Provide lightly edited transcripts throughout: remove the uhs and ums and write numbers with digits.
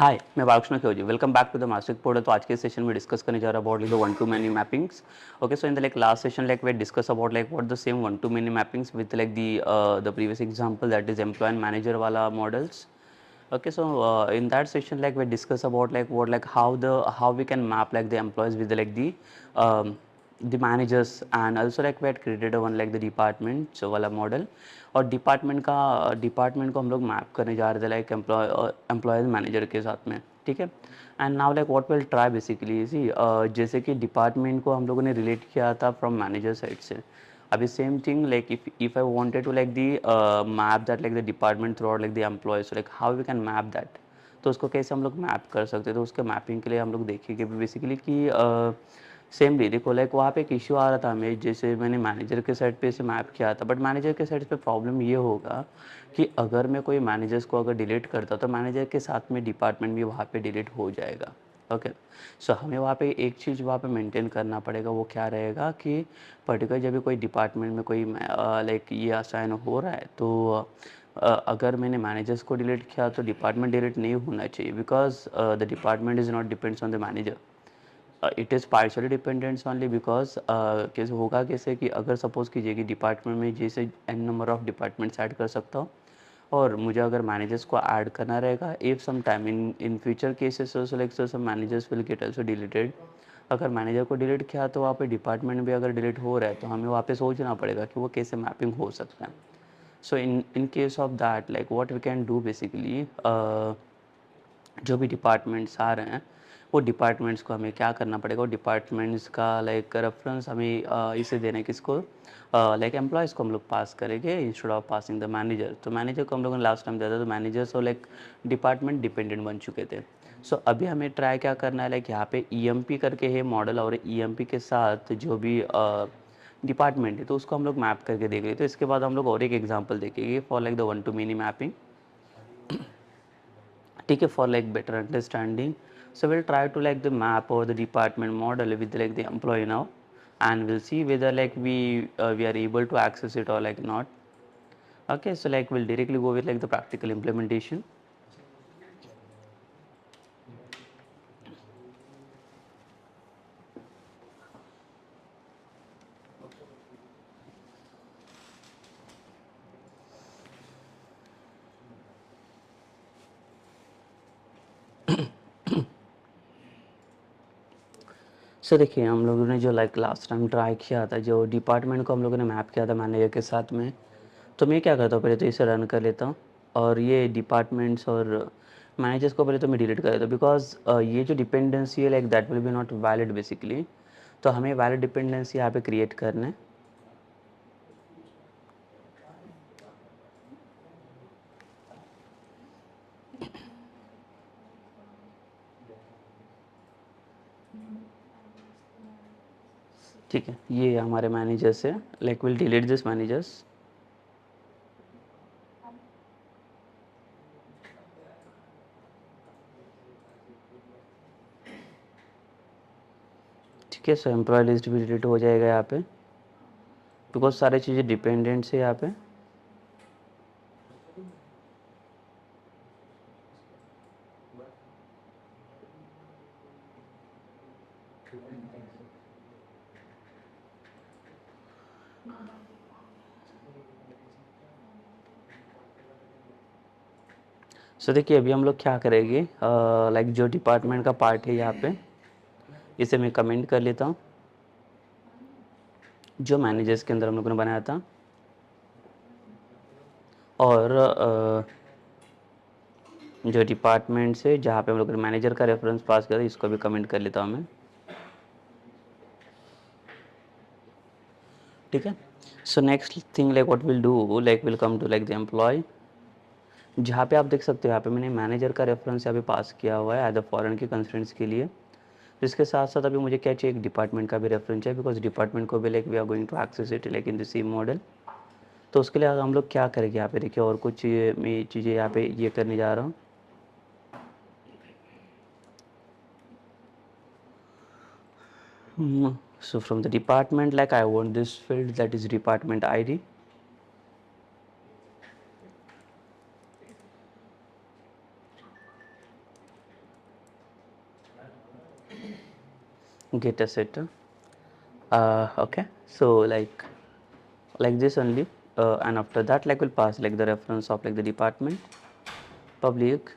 हाय, मैं Balakrishna Khevji. Welcome back to the master portal. तो आज के सेशन में डिस्कस करने जा रहा about the one to many mappings. Okay, so in the last session we discuss about what the same one to many mappings with the previous example that is employ and manager वाला models. Okay, so in that session we discuss about how we can map the employees with the managers, and also we had created a one the department so वाला model. और department को हम लोग map करने जा रहे थे employees manager के साथ में. ठीक है. And now what will try basically see, जैसे कि डिपार्टमेंट को हम लोगों ने रिलेट किया था फ्रॉम मैनेजर साइड से. अभी same thing if I wanted to map that the department throughout the employees, so how we can map that. तो उसको कैसे हम लोग मैप कर सकते हैं. तो उसके मैपिंग के लिए हम लोग देखेंगे बेसिकली कि सेमली देखो वहाँ पे एक इश्यू आ रहा था हमें, जैसे मैंने मैनेजर के साइड पे से मैप किया था. बट मैनेजर के साइड पे प्रॉब्लम ये होगा कि अगर मैं कोई मैनेजर्स को अगर डिलीट करता तो मैनेजर के साथ में डिपार्टमेंट भी वहाँ पे डिलीट हो जाएगा. ओके. सो हमें वहाँ पे एक चीज़ वहाँ पे मेंटेन करना पड़ेगा. वो क्या रहेगा कि पर्टिकुलर जब भी कोई डिपार्टमेंट में कोई ये असाइन हो रहा है तो अगर मैंने मैनेजर्स को डिलीट किया तो डिपार्टमेंट डिलीट नहीं होना चाहिए, because the department is not depends on the manager. It is partially dependents only because कैसे होगा, कैसे कि अगर सपोज़ कीजिए कि डिपार्टमेंट में जैसे n number of departments add कर सकता हूँ और मुझे अगर मैनेजर्स को ऐड करना रहेगा, if some time in future cases some managers will get also deleted. अगर मैनेजर को डिलीट किया तो वहाँ पे डिपार्टमेंट भी अगर डिलीट हो रहा है तो हमें वहाँ पे सोचना पड़ेगा कि वो कैसे मैपिंग हो सकता है. So in case of that what we can do basically, जो भी डिपार्टमेंट्स आ रहे हैं वो डिपार्टमेंट्स को हमें क्या करना पड़ेगा, वो डिपार्टमेंट्स का रेफरेंस हमें इसे देने किसको एम्प्लॉयज़ को हम लोग पास करेंगे instead of passing the manager. तो मैनेजर को हम लोगों ने लास्ट टाइम दिया था तो मैनेजर्स और डिपार्टमेंट डिपेंडेंट बन चुके थे. सो अभी हमें ट्राई क्या करना है, यहाँ पे EMP करके है मॉडल, और EMP के साथ जो भी डिपार्टमेंट है तो उसको हम लोग मैप करके देख रहे. तो इसके बाद हम लोग और एक एग्जाम्पल देखेंगे for the one to many mapping. ठीक है, for better understanding. So we'll try to the map or the department model with the employee now, and we'll see whether we are able to access it or not. Okay, so we'll directly go with the practical implementation. सो देखिए, हम लोगों ने जो last time try किया था, जो department को हम लोगों ने मैप किया था मैनेजर के साथ में. तो मैं क्या करता हूँ, पहले तो इसे रन कर लेता हूँ और ये डिपार्टमेंट्स और मैनेजर्स को पहले तो मैं डिलीट कर देता हूँ, बिकॉज ये जो डिपेंडेंसी है that will be not valid basically. तो हमें वैलिड डिपेंडेंसी यहाँ पे क्रिएट करना है. ठीक है, ये हमारे मैनेजर्स है. Will delete this managers. ठीक है, सो एम्प्लॉय लिस्ट भी डिलीट हो जाएगा यहाँ पे, बिकॉज सारी चीज़ें डिपेंडेंट्स है यहाँ पे. सो देखिए, अभी हम लोग क्या करेंगे, जो डिपार्टमेंट का पार्ट है यहाँ पे इसे मैं कमेंट कर लेता हूँ, जो मैनेजर्स के अंदर हम लोगों ने बनाया था. और जो डिपार्टमेंट से जहाँ पे हम लोग ने मैनेजर का रेफरेंस पास किया था इसको भी कमेंट कर लेता हूँ मैं. ठीक है. So next thing what will do, will come to the employee, जहाँ पे आप देख सकते हो यहाँ पे मैंने मैनेजर का रेफरेंस यहाँ पे पास किया हुआ है एज अ फॉरेन के कंस्ट्रेंट्स के लिए. इसके साथ साथ अभी मुझे क्या चाहिए, एक डिपार्टमेंट का भी रेफरेंस है, बिकॉज डिपार्टमेंट को भी we are going to access it in the same model. तो उसके लिए हम लोग क्या करेंगे, यहाँ पे देखिए और कुछ मैं चीज़ें यहाँ पे ये करने जा रहा हूँ. So from the department I want this field that is department ID. get a set. Okay, so like this only, and after that like we'll pass like the reference of like the department public.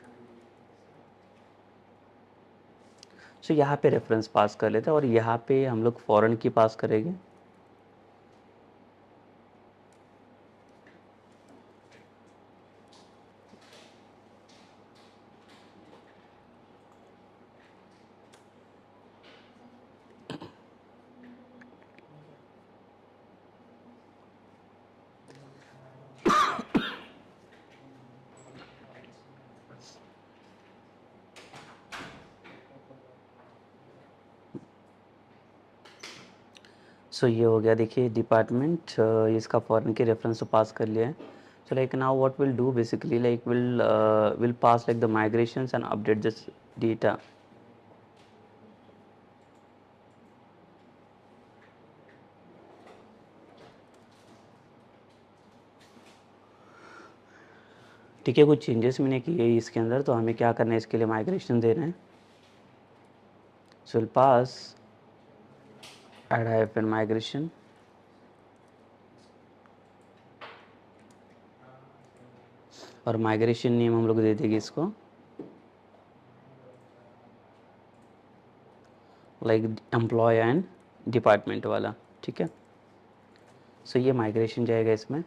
सो यहाँ पे reference पास कर लेते हैं और यहाँ पे हम लोग फॉरेन की पास करेंगे. सो ये हो गया देखिए डिपार्टमेंट, इसका फॉरेन के रेफरेंस तो पास कर लिया है. So like now what will do basically like will pass like the migrations and update this data. ठीक है, कुछ चेंजेस मैंने किए इसके अंदर, तो हमें क्या करना है इसके लिए माइग्रेशन देना है. So will pass add hyphen migration और माइग्रेशन नेम हम लोग दे देंगे इसको लाइक एम्प्लॉय एंड डिपार्टमेंट वाला. ठीक है, सो ये माइग्रेशन जाएगा इसमें.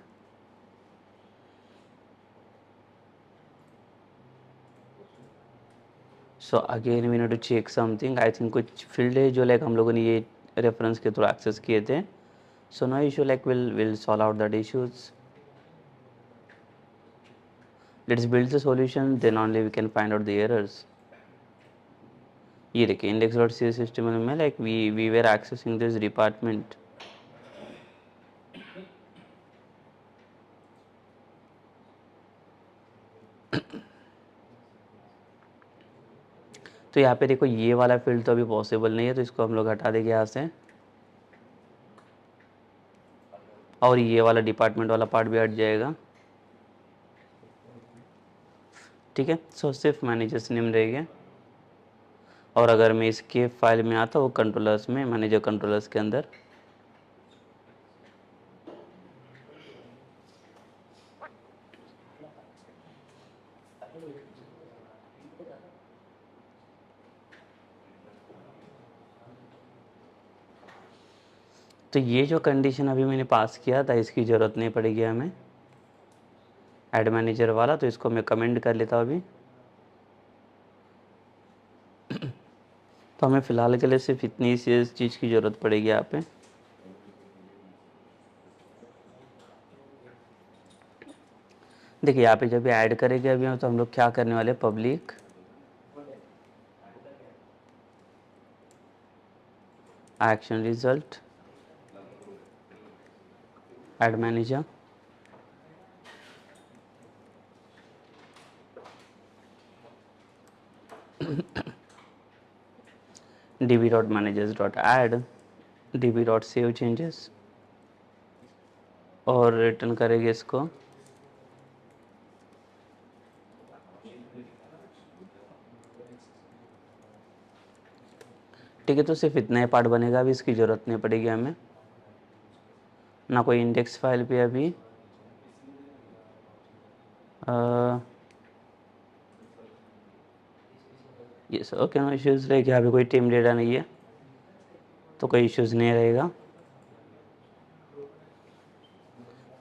So again we need to check something. I think कुछ फील्ड है जो लाइक हम लोगों ने ये रेफरेंस के थ्रू एक्सेस किए थे. So no issue, like will solve out that issues. Let's build the solution, then only we can find out the errors. ये देखिए इंडेक्स डॉट सी सिस्टम में like we were accessing this department. तो यहाँ पे देखो ये वाला field तो अभी पॉसिबल नहीं है, तो इसको हम लोग हटा देंगे यहाँ से. और ये वाला डिपार्टमेंट वाला पार्ट भी हट जाएगा. ठीक है, सो सिर्फ मैनेजर्स नेम रहेगा. और अगर मैं इसके फाइल में आता हूँ कंट्रोलर्स में, मैनेजर कंट्रोलर्स के अंदर, तो ये जो कंडीशन अभी मैंने पास किया था इसकी ज़रूरत नहीं पड़ेगी हमें ऐड मैनेजर वाला. तो इसको मैं कमेंट कर लेता हूँ अभी. तो हमें फ़िलहाल के लिए सिर्फ इतनी सी चीज़ की ज़रूरत पड़ेगी यहाँ पे. देखिए यहाँ पे जब भी ऐड करेंगे अभी तो हम लोग क्या करने वाले, public action result add manager db.managers.add db.save changes और रिटर्न करेंगे इसको. ठीक है, तो सिर्फ इतना ही पार्ट बनेगा, अभी इसकी ज़रूरत नहीं पड़ेगी हमें, ना कोई इंडेक्स फाइल पे अभी. ये ओके, नो इश्यूज़ रहेगी. अभी कोई टीम डेटा नहीं है तो कोई इश्यूज़ नहीं रहेगा.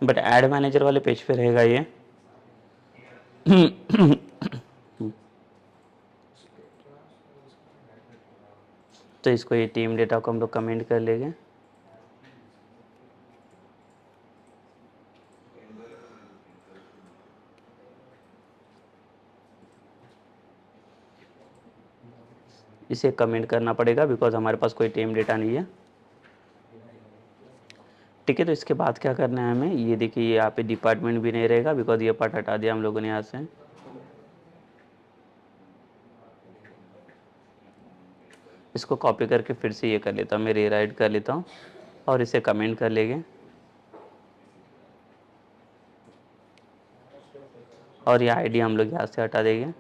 बट ऐड मैनेजर वाले पेज पे रहेगा ये. तो इसको ये टीम डेटा को हम लोग कमेंट कर लेंगे. इसे कमेंट करना पड़ेगा बिकॉज हमारे पास कोई टीम डेटा नहीं है. ठीक है, तो इसके बाद क्या करना है हमें, ये देखिए यहाँ पे डिपार्टमेंट भी नहीं रहेगा बिकॉज ये पार्ट हटा दिया हम लोगों ने यहाँ से. इसको कॉपी करके फिर से ये कर लेता हूँ, मैं रीराइट कर लेता हूँ और इसे कमेंट कर लेंगे. और ये आईडी हम लोग यहाँ से हटा देंगे.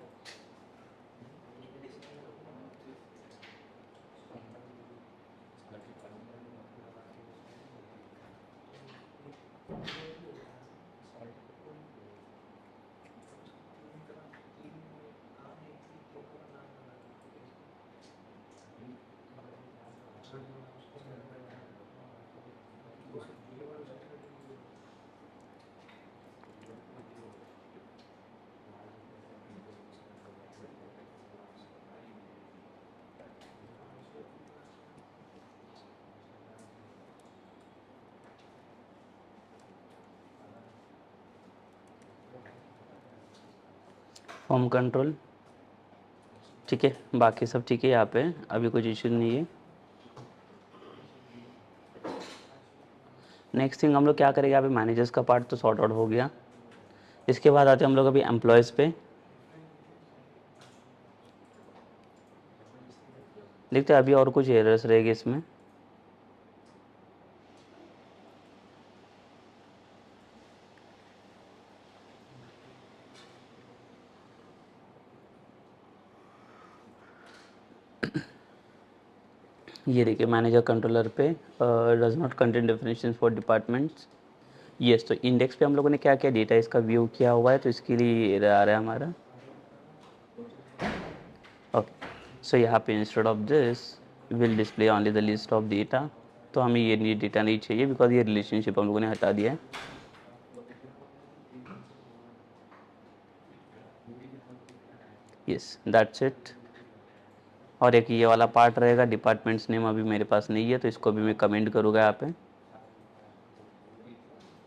फॉर्म कंट्रोल, ठीक है, बाकी सब ठीक है, यहाँ पे अभी कुछ इश्यू नहीं है। नेक्स्ट थिंग हम लोग क्या करेंगे, यहाँ पे मैनेजर्स का पार्ट तो सॉर्ट आउट हो गया। इसके बाद आते हैं हम लोग अभी एम्प्लॉयज़ पे। देखते हैं अभी और कुछ एरर्स रहेंगे इसमें। ये देखिए मैनेजर कंट्रोलर पे does not contain definition for departments. Yes, तो इंडेक्स पे हम लोगों ने क्या किया, डेटा इसका व्यू किया हुआ है, तो इसके लिए एरर आ रहा है हमारा। ओके, सो यहाँ पे instead of this will display only the list of data. तो हमें ये डेटा नहीं चाहिए बिकॉज ये रिलेशनशिप हम लोगों ने हटा दिया है। Yes, that's it. और एक ये वाला पार्ट रहेगा, डिपार्टमेंट्स नेम अभी मेरे पास नहीं है, तो इसको भी मैं कमेंट करूँगा यहाँ पे।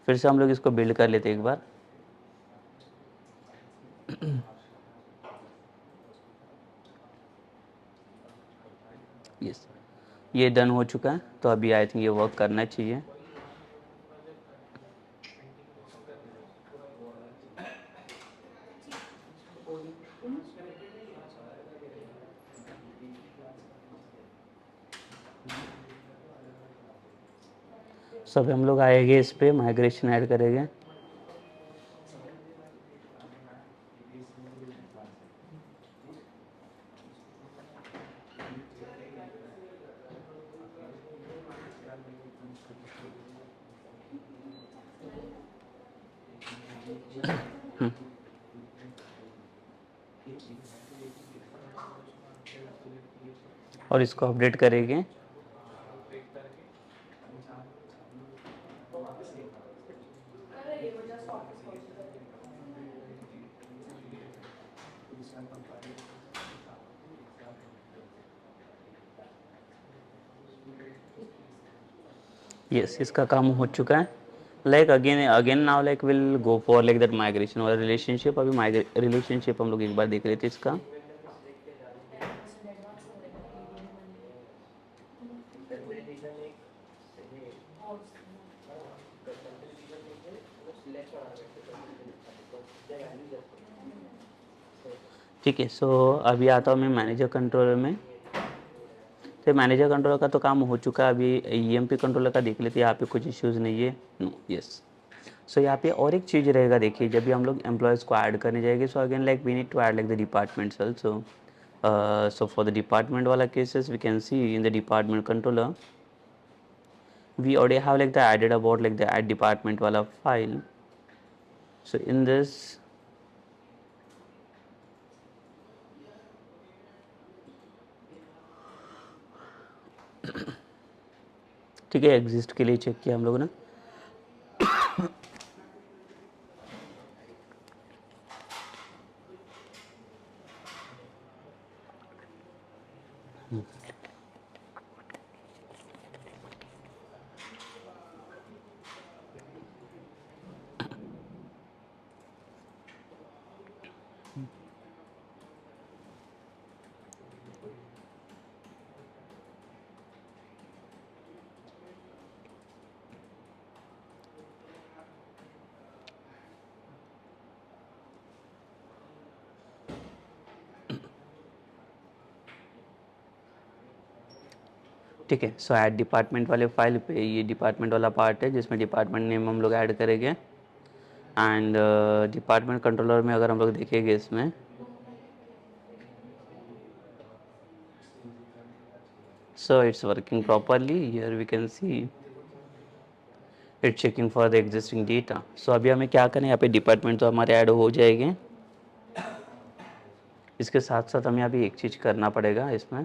फिर से हम लोग इसको बिल्ड कर लेते एक बार। यस, ये डन हो चुका है, तो अभी आई थिंक ये वर्क करना चाहिए। सब हम लोग आएंगे इस पे माइग्रेशन ऐड करेंगे। और इसको अपडेट करेंगे। यस, इसका काम हो चुका है। Like again now like will go for like that migration और रिलेशनशिप। अभी रिलेशनशिप हम लोग एक बार देख रहे थे इसका। ठीक है, सो अभी आता हूँ मैं मैनेजर कंट्रोलर में। तो मैनेजर कंट्रोलर का तो काम हो चुका है। अभी ईएमपी कंट्रोलर का देख लेते हैं, यहाँ पे कुछ इश्यूज़ नहीं है। No, yes. सो यहाँ पे और एक चीज़ रहेगा, देखिए जब भी हम लोग एम्प्लॉयज़ को ऐड करने जाएंगे, so again like we need to add like the departments also. So for the department wala cases, we can see in the department controller we already have like the added about like the add department wala file. So in this ठीक है, exist के लिए check किया हम लोगों ने। ठीक है, सो ऐड डिपार्टमेंट वाले फाइल पे ये डिपार्टमेंट वाला पार्ट है जिसमें डिपार्टमेंट नेम हम लोग ऐड करेंगे। एंड डिपार्टमेंट कंट्रोलर में अगर हम लोग देखेंगे इसमें, so it's working properly. Here we can see it's checking for the existing data. So अभी हमें क्या करें, यहाँ पे डिपार्टमेंट तो हमारे ऐड हो जाएंगे। इसके साथ साथ हमें अभी एक चीज़ करना पड़ेगा इसमें।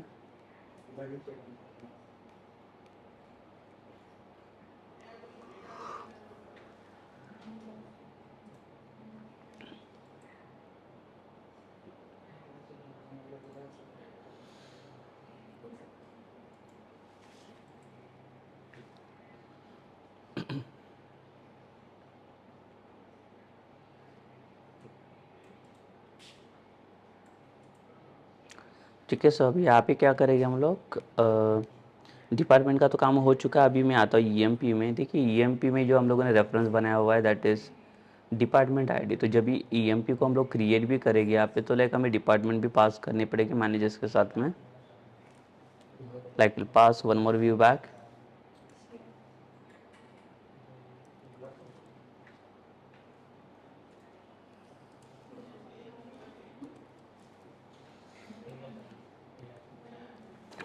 ठीक है, सो अभी यहाँ पे क्या करेंगे हम लोग, डिपार्टमेंट का तो काम हो चुका है। अभी मैं आता हूँ ईएमपी में। देखिए ईएमपी में जो हम लोगों ने रेफरेंस बनाया हुआ है दैट इज़ डिपार्टमेंट आईडी। तो जब ईएमपी को हम लोग क्रिएट भी करेंगे यहाँ पे, तो लाइक हमें डिपार्टमेंट भी पास करनी पड़ेगी मैनेजर्स के साथ में। Like will pass one more view back.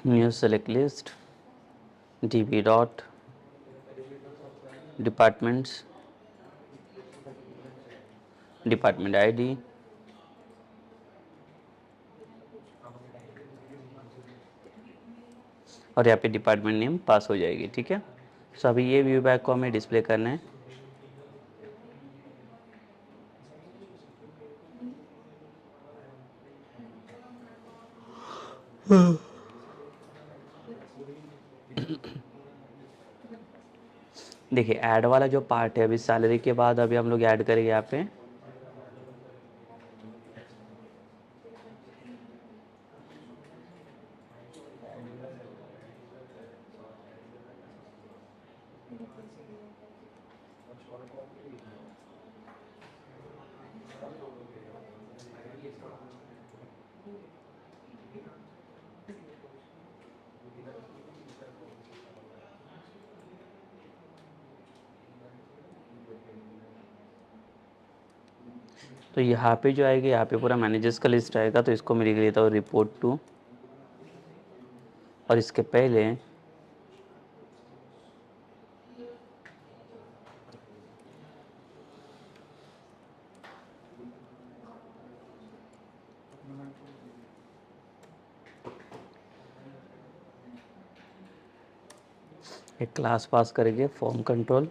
New select list db dot departments department ID और यहाँ पे डिपार्टमेंट नेम पास हो जाएगी। ठीक है, सो अभी ये व्यू बैक को हमें डिस्प्ले करना है। देखिए ऐड वाला जो पार्ट है अभी सैलरी के बाद अभी हम लोग ऐड करेंगे यहाँ पे तो यहाँ पे जो आएगी, यहाँ पे पूरा मैनेजर्स का लिस्ट आएगा। तो इसको मैं लिख लेता हूँ रिपोर्ट टू, और इसके पहले एक क्लास पास करेंगे फॉर्म कंट्रोल।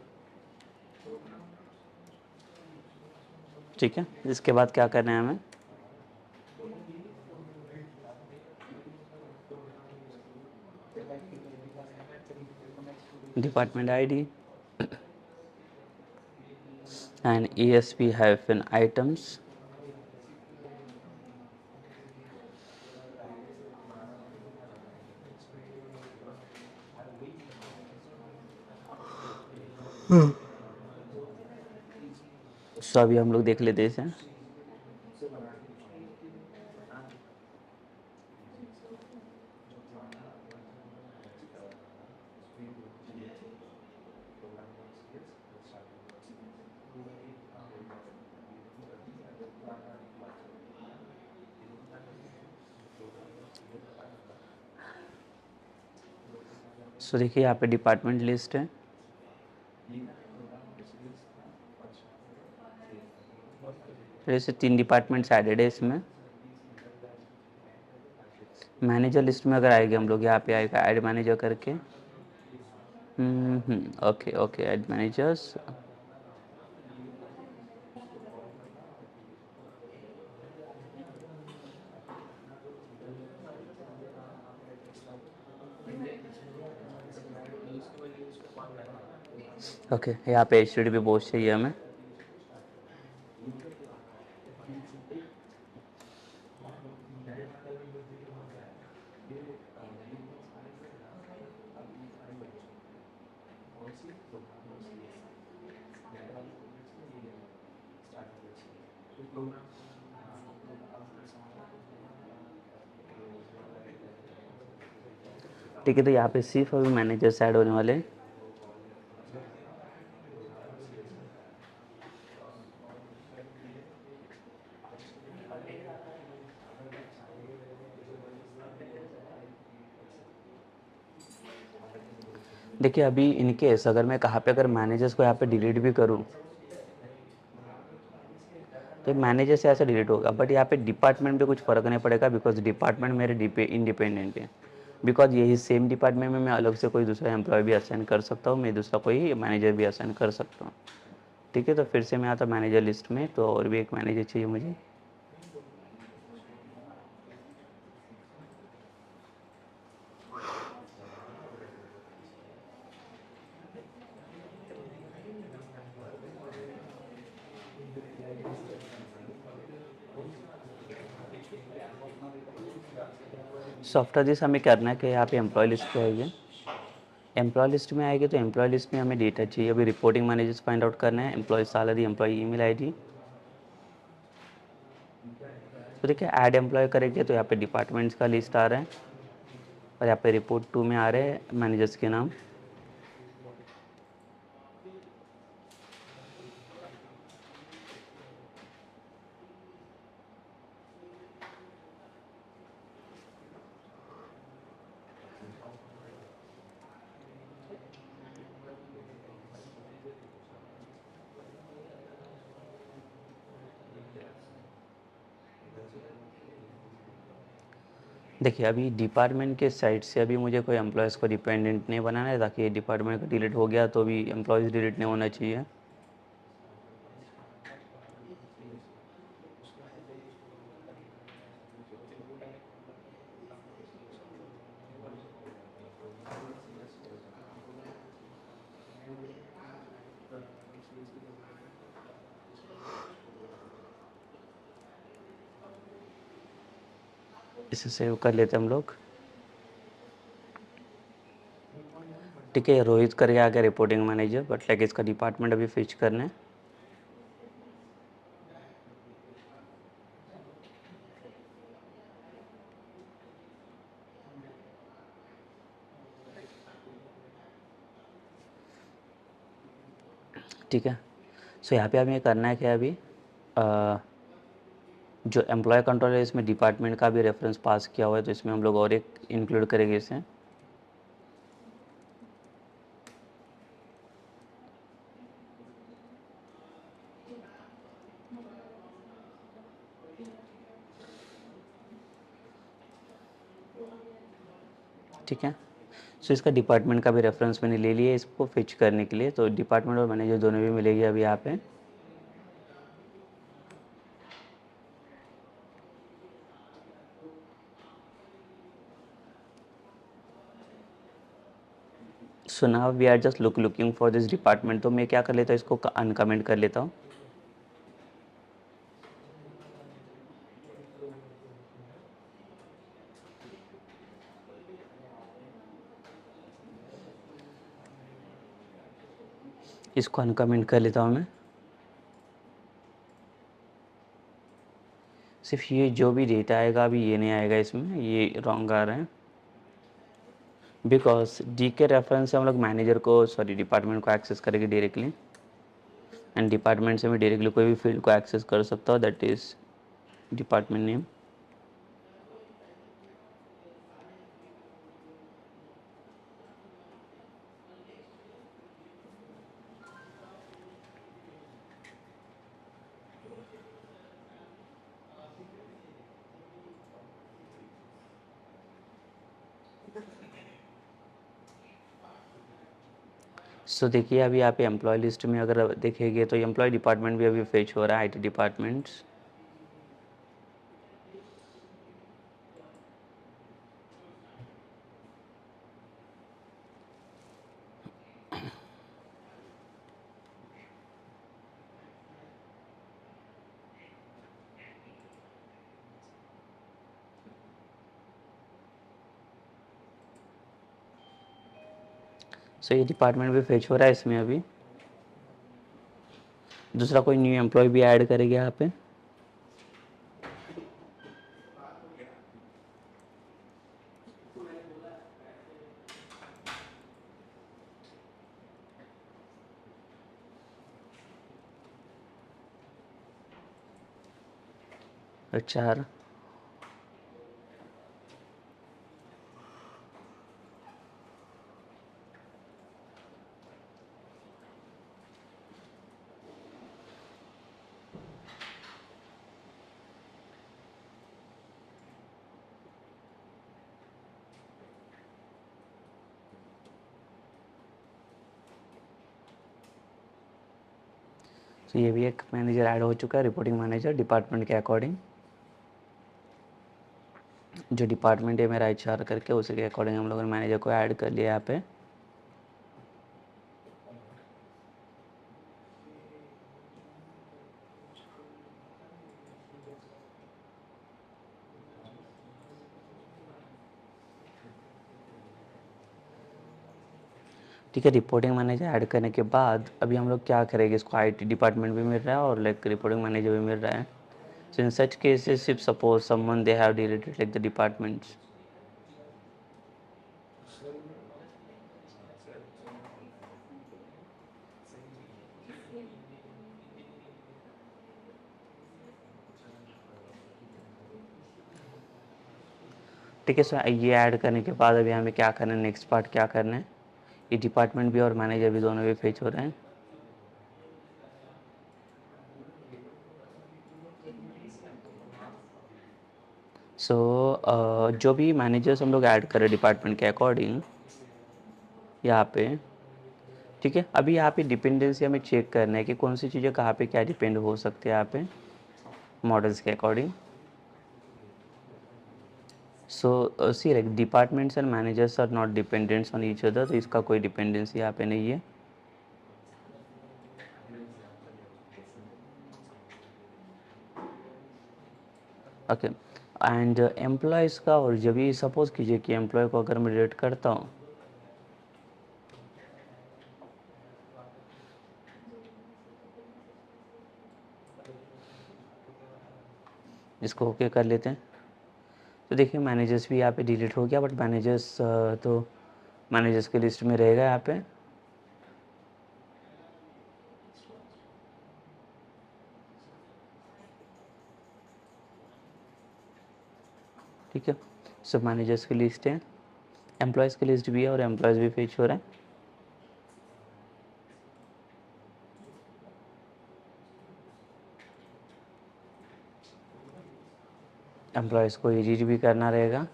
ठीक है, इसके बाद क्या करना है हमें, department ID and ESP hyphen items सो अभी हम लोग देख लेते हैं इसे। सो देखिए यहाँ पे डिपार्टमेंट लिस्ट है। जैसे 3 डिपार्टमेंट्स एडेड है इसमें। मैनेजर लिस्ट में अगर आएंगे हम लोग, यहाँ पे आएगा ऐड मैनेजर करके। Okay okay, add managers. Okay, यहाँ पे HTTP पोस्ट चाहिए हमें। ठीक है, तो यहाँ पे सिर्फ अभी मैनेजर्स ऐड होने वाले हैं। देखिए अभी इन केस अगर मैं कहाँ पे अगर मैनेजर्स को यहाँ पे डिलीट भी करूँ, तो मैनेजर से ऐसा डिलीट होगा, बट यहाँ पे डिपार्टमेंट पे कुछ फ़र्क नहीं पड़ेगा बिकॉज डिपार्टमेंट मेरे इंडिपेंडेंट है। बिकॉज यही सेम डिपार्टमेंट में मैं अलग से कोई दूसरा एम्प्लॉय भी असाइन कर सकता हूँ, मैं दूसरा कोई मैनेजर भी असाइन कर सकता हूँ। ठीक है, तो फिर से मैं आता मैनेजर लिस्ट में, तो और भी एक मैनेजर चाहिए मुझे। सो आफ्टर दिस हमें करना है कि यहाँ पे एम्प्लॉय लिस्ट पे आएगी, एम्प्लॉय लिस्ट में आएगी तो एम्प्लॉय लिस्ट में हमें डेटा चाहिए। अभी रिपोर्टिंग मैनेजर्स फाइंड आउट करना है, employee salary, employee email ID. तो देखिए ऐड एम्प्लॉय करेंगे तो यहाँ पे डिपार्टमेंट्स का लिस्ट आ रहा है और यहाँ पे रिपोर्ट 2 में आ रहे हैं मैनेजर्स के नाम। देखिए अभी डिपार्टमेंट के साइड से अभी मुझे कोई एम्प्लॉयज़ को डिपेंडेंट नहीं बनाना है, ताकि डिपार्टमेंट का डिलीट हो गया तो भी एम्प्लॉयज़ डिलीट नहीं होना चाहिए। इसे सेव कर लेते हम लोग। ठीक है, रोहित करके आ गया रिपोर्टिंग मैनेजर, बट लाइक इसका डिपार्टमेंट अभी फिच करना है। ठीक है, सो यहाँ पे हमें करना है क्या अभी, जो एम्प्लॉय कंट्रोल है इसमें डिपार्टमेंट का भी रेफरेंस पास किया हुआ है, तो इसमें हम लोग और एक इंक्लूड करेंगे इसे। ठीक है, सो इसका डिपार्टमेंट का भी रेफरेंस मैंने ले लिया इसको फिच करने के लिए, तो डिपार्टमेंट और मैनेजर दोनों भी मिलेगी अभी यहाँ पे। So now we are just looking for this department, तो मैं क्या कर लेता हूँ, इसको अनकमेंट कर लेता हूँ। इसको अनकमेंट कर लेता हूँ मैं। सिर्फ ये जो भी डेटा आएगा अभी ये नहीं आएगा, इसमें ये रॉन्ग आ रहा है, बिकॉज डी के रेफरेंस से हम लोग मैनेजर को सॉरी डिपार्टमेंट को एक्सेस करेंगे डायरेक्टली, एंड डिपार्टमेंट से मैं डायरेक्टली कोई भी फील्ड को एक्सेस कर सकता हूँ, दैट इज़ डिपार्टमेंट नेम। सो देखिए अभी यहाँ पे एम्प्लॉय लिस्ट में अगर देखेंगे तो एम्प्लॉय डिपार्टमेंट भी अभी फेच हो रहा है, आईटी डिपार्टमेंट्स। सो ये डिपार्टमेंट भी फेच हो रहा है इसमें अभी। दूसरा कोई न्यू एम्प्लॉय भी ऐड करेंगे यहाँ पे। अच्छा, तो ये भी एक मैनेजर ऐड हो चुका है, रिपोर्टिंग मैनेजर डिपार्टमेंट के अकॉर्डिंग। जो डिपार्टमेंट है मेरा एचआर करके, उसी के अकॉर्डिंग हम लोगों ने मैनेजर को ऐड कर लिया यहाँ पे। ठीक है, रिपोर्टिंग मैनेजर ऐड करने के बाद अभी हम लोग क्या करेंगे, इसको आईटी डिपार्टमेंट भी मिल रहा है और लाइक रिपोर्टिंग मैनेजर भी मिल रहा है. So in such cases, if suppose someone they have deleted like the departments, ठीक है. सो ये ऐड करने के बाद अभी हमें क्या करना है, नेक्स्ट पार्ट क्या करना है, ये डिपार्टमेंट भी और मैनेजर भी दोनों भी फेच हो रहे हैं. सो जो भी मैनेजर्स हम लोग ऐड करें डिपार्टमेंट के अकॉर्डिंग यहाँ पे, ठीक है. अभी यहाँ पे डिपेंडेंसी हमें चेक करना है कि कौन सी चीज़ें कहाँ पे क्या डिपेंड हो सकते हैं यहाँ पे मॉडल्स के according. So see like departments and managers are not dependents on each other, तो इसका कोई डिपेंडेंसी यहाँ पे नहीं है. ओके. एंड एम्प्लॉयज़ का, और जब भी सपोज कीजिए कि एम्प्लॉय को अगर मैं डिलीट करता हूँ, इसको ओके कर लेते हैं. तो देखिए मैनेजर्स भी यहाँ पे डिलीट हो गया, बट मैनेजर्स तो मैनेजर्स के लिस्ट में रहेगा यहाँ पे. ठीक है. सब मैनेजर्स की लिस्ट है, एम्प्लॉयज़ की लिस्ट भी है और एम्प्लॉयज़ भी फेच हो रहे हैं. एम्प्लॉयज़ को एडिट भी करना रहेगा.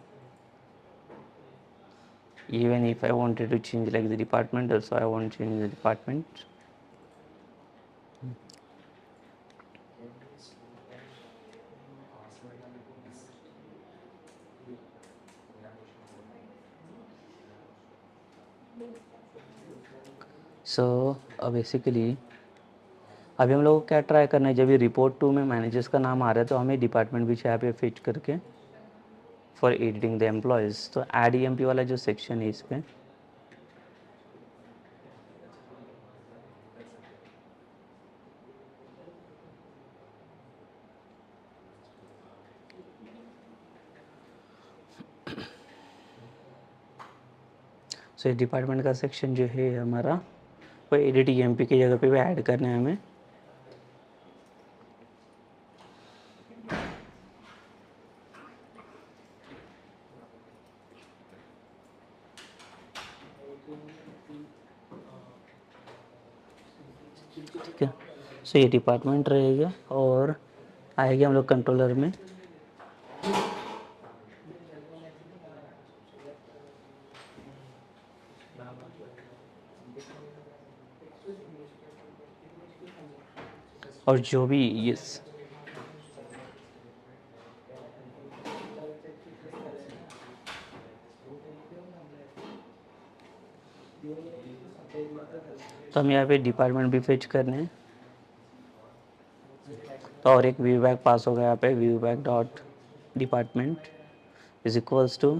Even if I wanted to change like the department, also I want to change the department. So basically अभी हम लोग को क्या ट्राई करना है, जब ये रिपोर्ट 2 में मैनेजर्स का नाम आ रहा है तो हमें डिपार्टमेंट भी यहाँ पे फिट करके फॉर एडिटिंग द एम्प्लॉयज़, तो एड ईएमपी वाला जो सेक्शन है इस पर सो ये डिपार्टमेंट का सेक्शन जो है हमारा वो एडिट ईएमपी की जगह पे भी ऐड करना है हमें. ठीक है. सो ये डिपार्टमेंट रहेगा और आएगा हम लोग कंट्रोलर में. और जो भी ये तो हम यहाँ पे डिपार्टमेंट भी फेच करने हैं. तो और एक व्यू बैक पास होगा यहाँ पे, view back dot department is equals to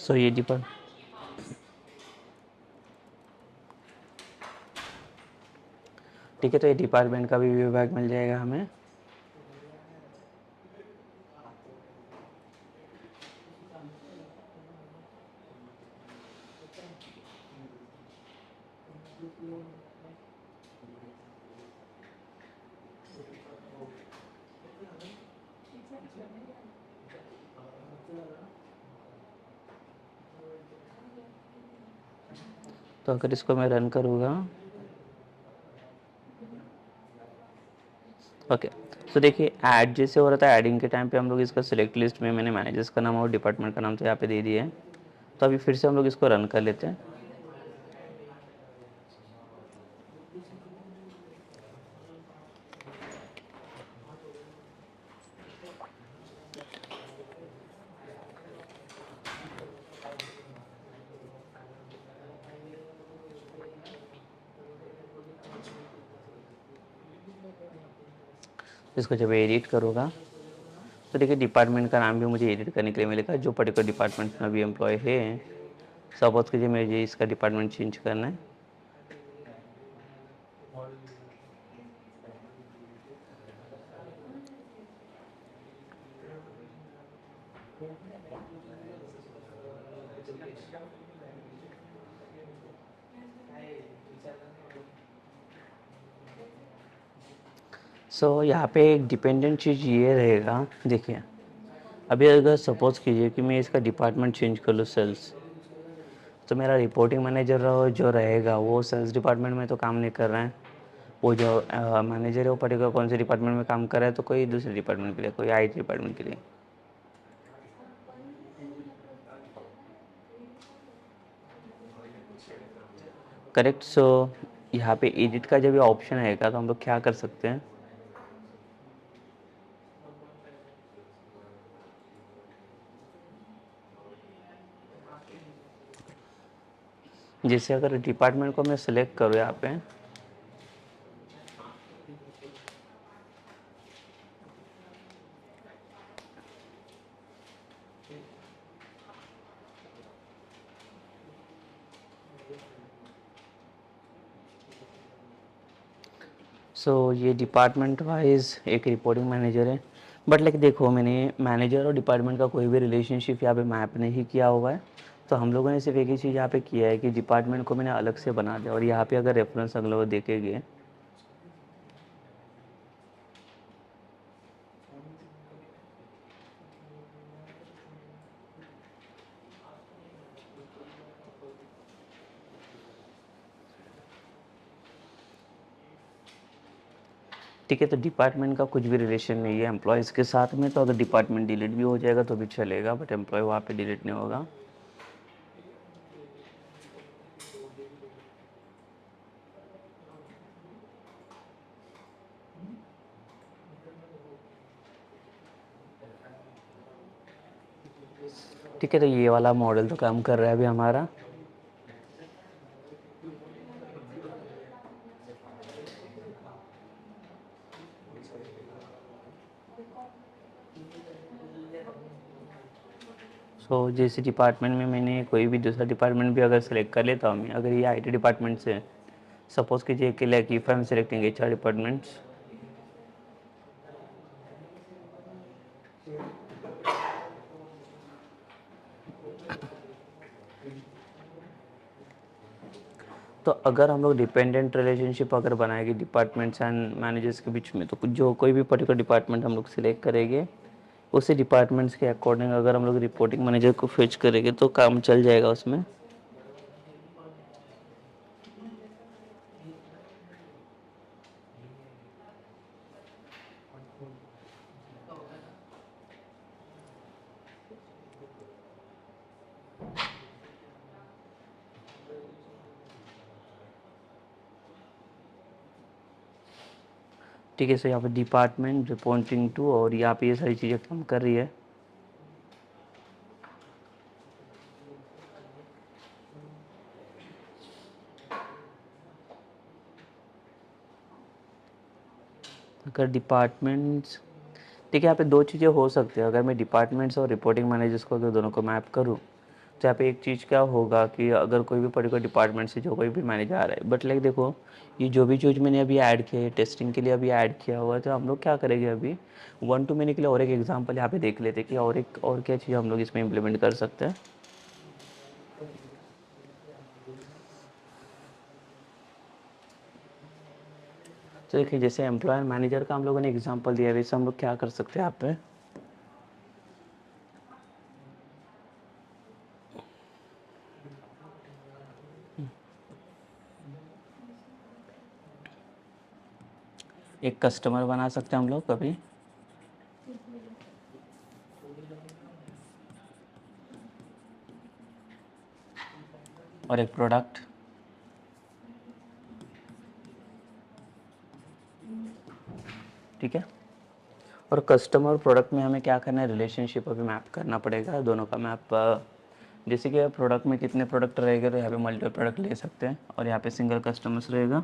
so ये डिपार्ट ठीक है. तो ये डिपार्टमेंट का भी व्यू बैक मिल जाएगा हमें. तो अगर इसको मैं रन करूँगा, ओके. तो देखिए ऐड जैसे हो रहा था, ऐडिंग के टाइम पे हम लोग इसका सिलेक्ट लिस्ट में मैंने मैनेजर्स का नाम और डिपार्टमेंट का नाम तो यहाँ पे दे दिया है. तो अभी फिर से हम लोग इसको रन कर लेते हैं. इसको जब एडिट करूँगा तो देखिए डिपार्टमेंट का नाम भी मुझे एडिट करने के लिए मिलेगा, जो पर्टिकुलर डिपार्टमेंट में अभी एम्प्लॉय है। सपोज कीजिए मुझे इसका डिपार्टमेंट चेंज करना है। यहाँ पे एक डिपेंडेंट चीज़ ये रहेगा, देखिए अभी अगर सपोज कीजिए कि मैं इसका डिपार्टमेंट चेंज कर लूँ सेल्स, तो मेरा रिपोर्टिंग मैनेजर जो रहेगा वो सेल्स डिपार्टमेंट में तो काम नहीं कर रहा है। वो जो मैनेजर है वो पर्टिकुलर कौन से डिपार्टमेंट में काम कर रहा है, तो कोई दूसरे डिपार्टमेंट के लिए, कोई IT डिपार्टमेंट के लिए। करेक्ट। यहाँ पे एडिट का जब ये ऑप्शन आएगा तो हम लोग क्या कर सकते हैं, जैसे अगर डिपार्टमेंट को मैं सिलेक्ट करूँ यहाँ पे, ये डिपार्टमेंट वाइज एक रिपोर्टिंग मैनेजर है। बट लाइक देखो, मैंने मैनेजर और डिपार्टमेंट का कोई भी रिलेशनशिप यहाँ पे मैप नहीं किया हुआ है। तो हम लोगों ने सिर्फ एक ही चीज़ यहाँ पे किया है कि डिपार्टमेंट को मैंने अलग से बना दिया। और यहाँ पे अगर रेफरेंस अगले वो देखेंगे, ठीक है, तो डिपार्टमेंट का कुछ भी रिलेशन नहीं है एम्प्लॉयज़ के साथ में। तो अगर डिपार्टमेंट डिलीट भी हो जाएगा तो भी चलेगा, बट एम्प्लॉय वहाँ पे डिलीट नहीं होगा। ठीक है, तो ये वाला मॉडल तो काम कर रहा है अभी हमारा। जैसे डिपार्टमेंट में मैंने कोई भी दूसरा डिपार्टमेंट भी अगर सेलेक्ट कर लेता हूँ मैं, अगर ये IT डिपार्टमेंट से, सपोज कीजिए कि like if I am selecting HR departments, तो अगर हम लोग डिपेंडेंट रिलेशनशिप अगर बनाएंगे डिपार्टमेंट्स एंड मैनेजर्स के बीच में, तो जो कोई भी पर्टिकुलर डिपार्टमेंट हम लोग सिलेक्ट करेंगे, उसी डिपार्टमेंट्स के अकॉर्डिंग अगर हम लोग रिपोर्टिंग मैनेजर को फेच करेंगे तो काम चल जाएगा उसमें। ठीक है, यहाँ पे डिपार्टमेंट रिपोर्टिंग टू, और यहाँ पे ये सारी चीज़ें काम कर रही है। अगर डिपार्टमेंट्स, ठीक है, यहाँ पे दो चीज़ें हो सकती है। अगर मैं डिपार्टमेंट्स और रिपोर्टिंग मैनेजर्स को अगर दोनों को मैप करूँ, तो यहाँ पे एक चीज़ क्या होगा कि अगर कोई भी पर्टिकुलर डिपार्टमेंट से जो कोई भी मैनेजर आ रहा है, बट लाइक देखो, ये जो भी चीज़ मैंने अभी ऐड किया है टेस्टिंग के लिए, अभी ऐड किया हुआ है, तो हम लोग क्या करेंगे अभी 1 to many के लिए और एक एग्जाम्पल यहाँ पे देख लेते हैं कि और क्या चीज़ हम लोग इसमें इम्प्लीमेंट कर सकते हैं। तो देखिए, जैसे एम्प्लॉयर मैनेजर का हम लोगों ने एग्जाम्पल दिया है, वैसे हम लोग क्या कर सकते हैं यहाँ पे, एक कस्टमर बना सकते हैं हम लोग कभी, और एक प्रोडक्ट। ठीक है, और कस्टमर और प्रोडक्ट में हमें क्या करना है, रिलेशनशिप अभी मैप करना पड़ेगा, दोनों का मैप। जैसे कि प्रोडक्ट में कितने प्रोडक्ट रहेंगे, तो यहाँ पे मल्टीपल प्रोडक्ट ले सकते हैं, और यहाँ पे सिंगल कस्टमर्स रहेगा।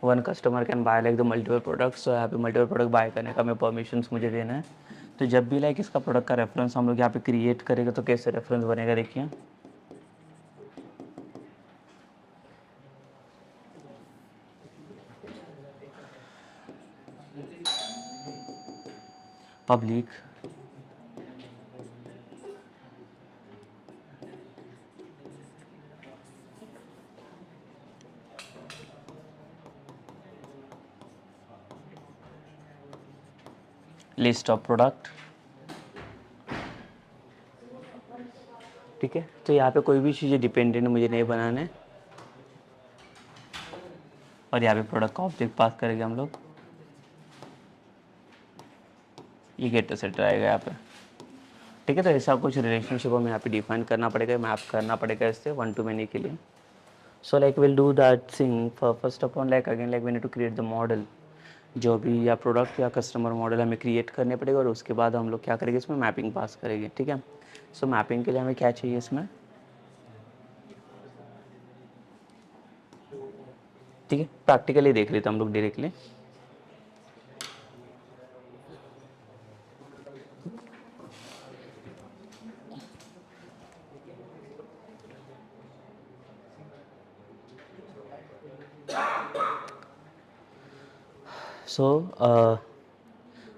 One customer can buy like the multiple products. तो यहाँ पे मल्टीपल प्रोडक्ट बाय करने का मैं परमिशंस मुझे देना है। तो जब भी लाइक इसका प्रोडक्ट का रेफरेंस हम लोग यहाँ पे क्रिएट करेंगे तो कैसे रेफरेंस बनेगा देखिए। पब्लिक लिस्ट ऑफ प्रोडक्ट, ठीक है। तो यहाँ पे कोई भी चीज़ें डिपेंडेंट मुझे नहीं बनाना है और यहाँ पे प्रोडक्ट का ऑब्जेक्ट पास करेंगे हम लोग। ये गेट सेट आएगा यहाँ पे, ठीक है। तो ऐसा कुछ रिलेशनशिप हमें यहाँ पे डिफाइन करना पड़ेगा, मैप करना पड़ेगा इससे वन टू मैनी के लिए। So like will do that thing first upon like again like we need to create the model. जो भी या प्रोडक्ट या कस्टमर मॉडल हमें क्रिएट करने पड़ेगा और उसके बाद हम लोग क्या करेंगे इसमें मैपिंग पास करेंगे, ठीक है। सो मैपिंग के लिए हमें क्या चाहिए इसमें, ठीक है। प्रैक्टिकली देख लेते हम लोग डायरेक्टली। सो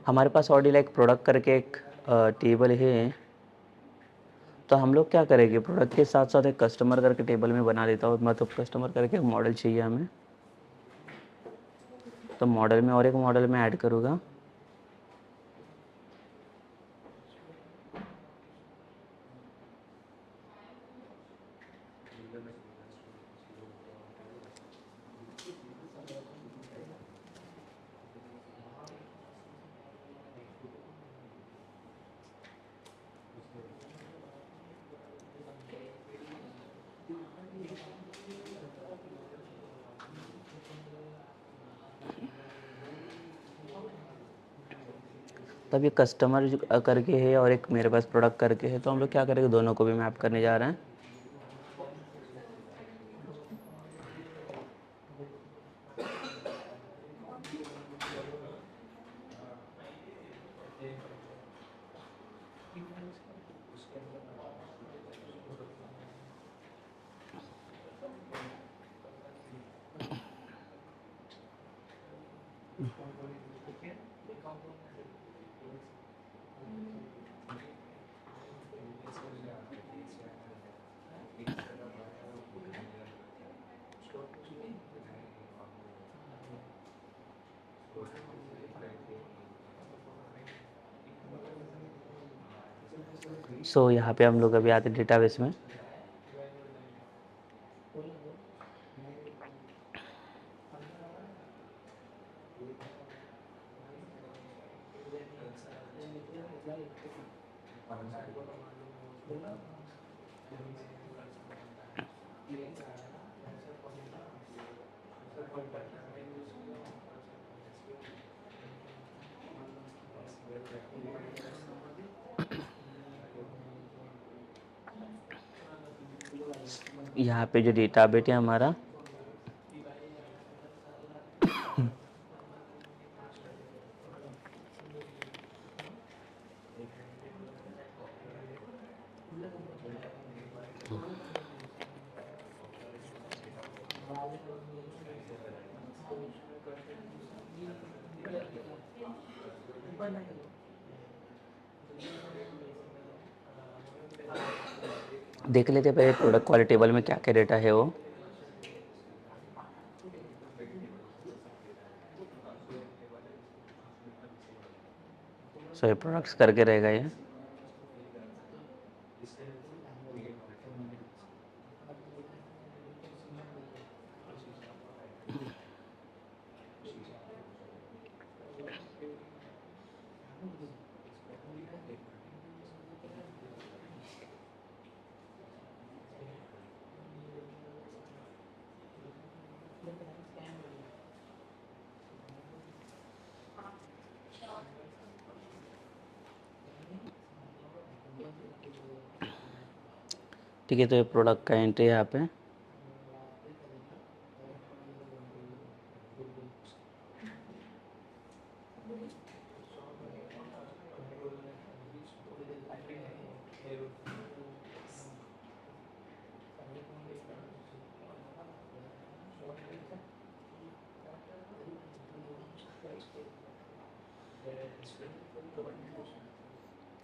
हमारे पास ऑलरेडी लाइक प्रोडक्ट करके एक टेबल है। तो हम लोग क्या करेंगे, प्रोडक्ट के साथ साथ एक कस्टमर करके टेबल में बना देता हूँ, मतलब कस्टमर करके एक मॉडल चाहिए हमें। तो मॉडल में और एक मॉडल में ऐड करूँगा। तब ये कस्टमर करके है और एक मेरे पास प्रोडक्ट करके है, तो हम लोग क्या करेंगे, दोनों को भी मैप करने जा रहे हैं। सो यहाँ पे हम लोग अभी आते डेटाबेस में। यहाँ पे जो डेटाबेस है हमारा, देख लेते हैं पहले प्रोडक्ट वाले टेबल में क्या क्या डेटा है वो। सो ये प्रोडक्ट्स करके रहेगा ये। ठीक है, तो ये प्रोडक्ट का एंट्री यहाँ पे।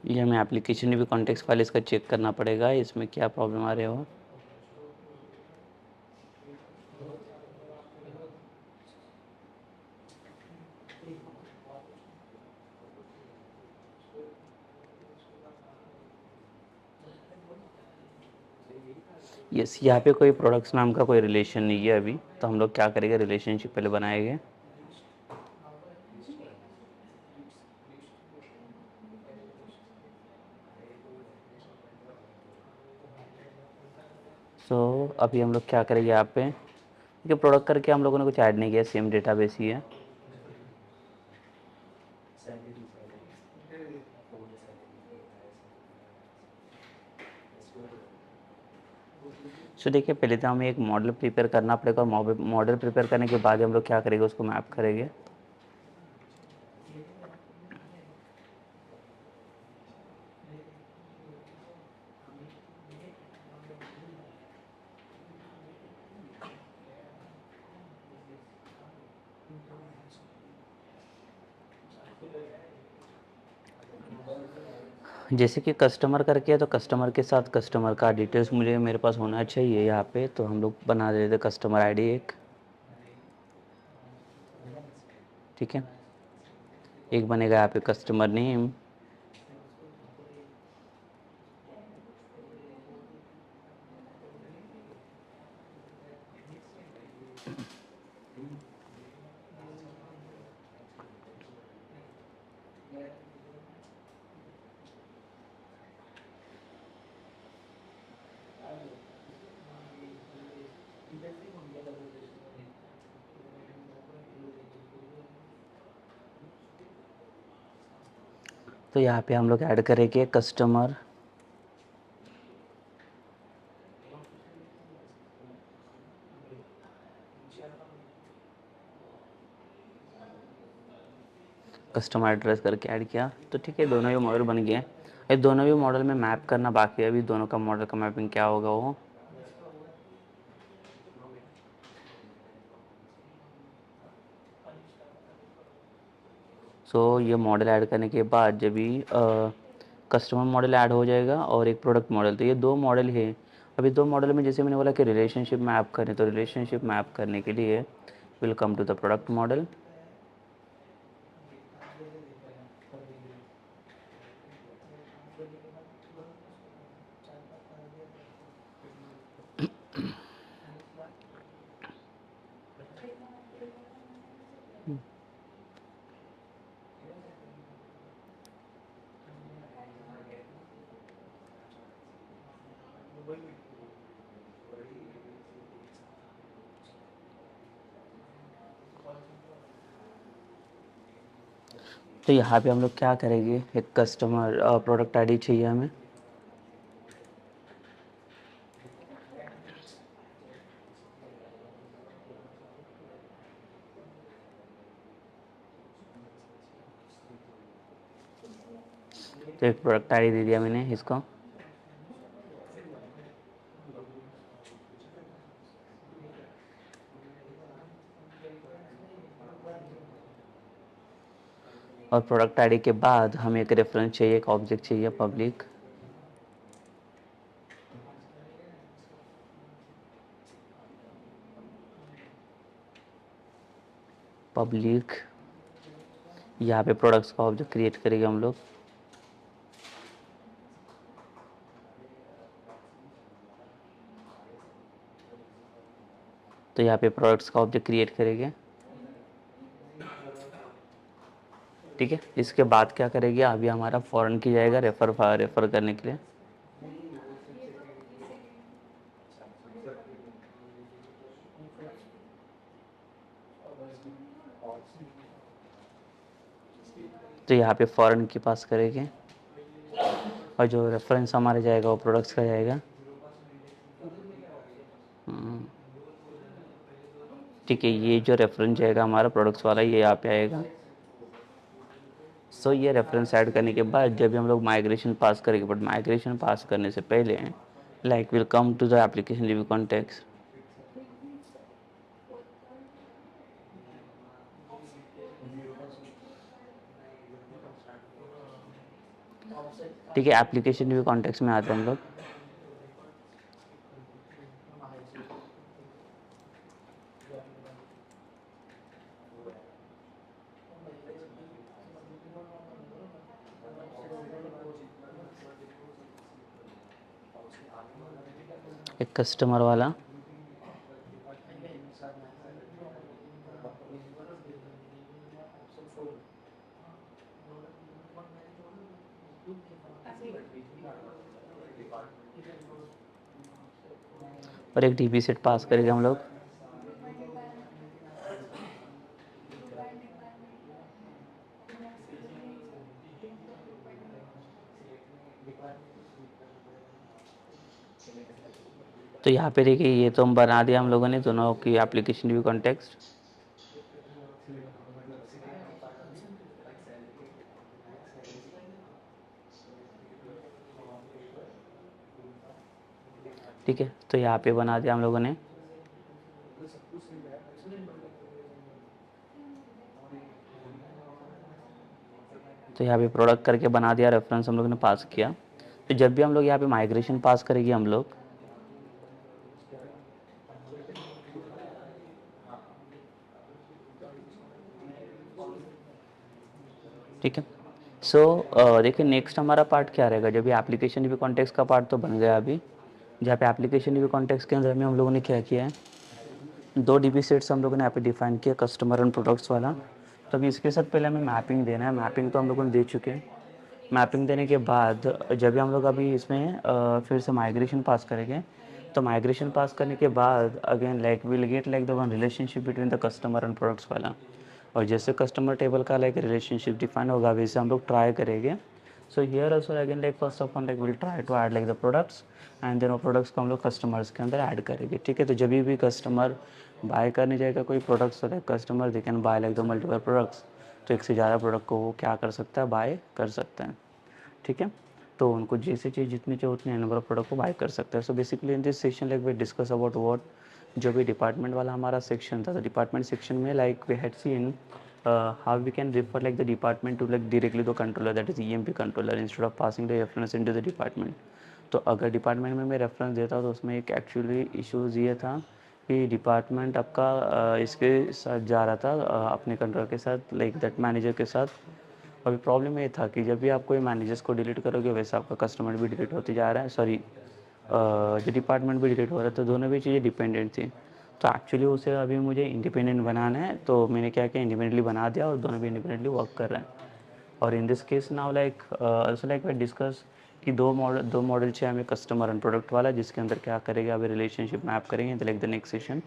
ये हमें एप्लीकेशन रिव्यू कॉन्टेक्स्ट फाइल इसका चेक करना पड़ेगा, इसमें क्या प्रॉब्लम आ रहे हो। यस, यहाँ पे कोई प्रोडक्ट्स नाम का कोई रिलेशन नहीं है अभी, तो हम लोग क्या करेंगे, रिलेशनशिप पहले बनाएंगे। सो अभी हम लोग क्या करेंगे यहाँ पे, क्योंकि प्रोडक्ट करके हम लोगों ने कुछ ऐड नहीं किया, सेम डेटाबेस ही है। सो देखिए, पहले तो हमें एक मॉडल प्रिपेयर करना पड़ेगा, और मॉडल प्रिपेयर करने के बाद हम लोग क्या करेंगे, उसको मैप करेंगे। जैसे कि कस्टमर करके है, तो कस्टमर के साथ कस्टमर का डिटेल्स मुझे मेरे पास होना चाहिए यहाँ पे, तो हम लोग बना देते कस्टमर आईडी एक, ठीक है। एक बनेगा यहाँ पे कस्टमर नेम, तो यहाँ पे हम लोग ऐड करेंगे कस्टमर कस्टमर एड्रेस करके ऐड किया, तो ठीक है, दोनों ही मॉडल बन गए। ये दोनों भी मॉडल में मैप करना बाकी है, अभी दोनों का मॉडल का मैपिंग क्या होगा वो। सो ये मॉडल ऐड करने के बाद जब भी कस्टमर मॉडल ऐड हो जाएगा और एक प्रोडक्ट मॉडल, तो ये दो मॉडल है। अभी दो मॉडल में जैसे मैंने बोला कि रिलेशनशिप मैप करें, तो रिलेशनशिप मैप करने के लिए will come to the product model. तो यहाँ पे हम लोग क्या करेंगे, एक कस्टमर प्रोडक्ट आईडी चाहिए हमें। तो एक प्रोडक्ट आईडी दे दिया मैंने इसको। और प्रोडक्ट आईडी के बाद हमें एक रेफरेंस चाहिए, एक ऑब्जेक्ट चाहिए पब्लिक। पब्लिक यहाँ पे प्रोडक्ट्स का ऑब्जेक्ट क्रिएट करेंगे हम लोग। तो यहाँ पे प्रोडक्ट्स का ऑब्जेक्ट क्रिएट करेंगे, ठीक है। इसके बाद क्या करेंगे, अभी हमारा फॉरन की जाएगा रेफर करने के लिए। तो यहाँ पे फॉरन की पास करेंगे, और जो रेफरेंस हमारे जाएगा वो प्रोडक्ट्स का जाएगा। ठीक है, ये जो रेफरेंस जाएगा हमारा प्रोडक्ट्स वाला, ये यहाँ पे आएगा। सो ये रेफरेंस ऐड करने के बाद जब भी हम लोग माइग्रेशन पास करेंगे, बट माइग्रेशन पास करने से पहले like will come to the application review context. ठीक है, एप्लीकेशन व्यू कॉन्टेक्स्ट में आते हैं हम लोग। एक कस्टमर वाला, और एक डीबी सेट पास करेंगे हम लोग। तो यहाँ पे देखिए ये तो हम बना दिया हम लोगों ने दोनों की एप्लीकेशन व्यू कॉन्टेक्स्ट। ठीक है, तो यहाँ पे बना दिया हम लोगों ने। तो यहाँ पे प्रोडक्ट करके बना दिया, रेफरेंस हम लोग ने पास किया। तो जब भी हम लोग यहाँ पे माइग्रेशन पास करेंगे हम लोग, ठीक है। सो देखिए नेक्स्ट हमारा पार्ट क्या रहेगा, जब ये एप्लीकेशन रिव्यू कॉन्टेक्स्ट का पार्ट तो बन गया अभी। जहाँ पे एप्लीकेशन रिव्यू कॉन्टेक्स्ट के अंदर में हम लोगों ने क्या किया है, दो डीबी सेट्स हम लोगों ने यहाँ पे डिफाइन किया, कस्टमर एंड प्रोडक्ट्स वाला। तो अभी इसके साथ पहले हमें मैपिंग देना है। मैपिंग तो हम लोगों ने दे चुके हैं। मैपिंग देने के बाद जब भी हम लोग अभी इसमें फिर से माइग्रेशन पास करेंगे, तो माइग्रेशन पास करने के बाद again like will get like the one relationship between the customer and products वाला। और जैसे कस्टमर टेबल का लाइक रिलेशनशिप डिफाइन होगा वैसे हम लोग ट्राई करेंगे। So here also again like first of all like will try to add like the products, and then वो प्रोडक्ट्स को हम लोग कस्टमर्स के अंदर ऐड करेंगे। ठीक है, तो जब भी कस्टमर बाय करने जाएगा कोई प्रोडक्ट्स, तो like customer they can buy like the multiple products. तो एक से ज़्यादा प्रोडक्ट को वो क्या कर सकता है, बाय कर सकता है। ठीक है, तो उनको जैसे चाहिए जितनी चाहिए उतने नंबर ऑफ प्रोडक्ट को बाय कर सकते हैं। So basically in this section like we discuss about what, जो भी डिपार्टमेंट वाला हमारा सेक्शन था, तो डिपार्टमेंट सेक्शन में like we had seen how we can refer like the department to like directly the controller, that is EMP controller, instead of passing the reference into the department. तो अगर department में मैं reference देता हूँ तो उसमें एक एक्चुअली इश्यूज़ ये था कि डिपार्टमेंट आपका इसके साथ जा रहा था अपने कंट्रोलर के साथ, लाइक दैट मैनेजर के साथ। अभी प्रॉब्लम ये था कि जब भी आप कोई मैनेजर्स को डिलीट करोगे वैसे आपका कस्टमर भी डिलीट होते जा रहा है, सॉरी जो डिपार्टमेंट भी डिलीट हो रहा है, तो दोनों भी चीज़ें डिपेंडेंट थी। तो एक्चुअली उसे अभी मुझे इंडिपेंडेंट बनाना है, तो मैंने क्या किया, इंडिपेंडेंटली बना दिया और दोनों भी इंडिपेंडेंटली वर्क कर रहे हैं। और in this case now like also like we discuss कि दो मॉडल चाहिए हमें, कस्टमर एंड प्रोडक्ट वाला, जिसके अंदर क्या करेंगे, अभी रिलेशनशिप मैप करेंगे like the next session.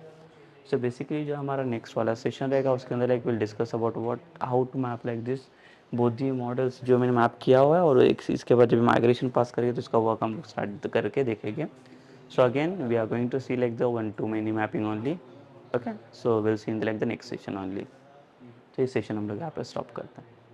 So basically जो हमारा नेक्स्ट वाला सेशन रहेगा उसके अंदर like will discuss about what how to map like this both the models जो मैंने मैप किया हुआ है, और एक इसके बाद जब माइग्रेशन पास करेंगे तो इसका वर्क हम लोग स्टार्ट करके देखेंगे। So again we are going to see like the 1-2 many mapping only. Okay, so will see in like the next session only. तो इस सेशन हम लोग यहाँ पे स्टॉप करते हैं।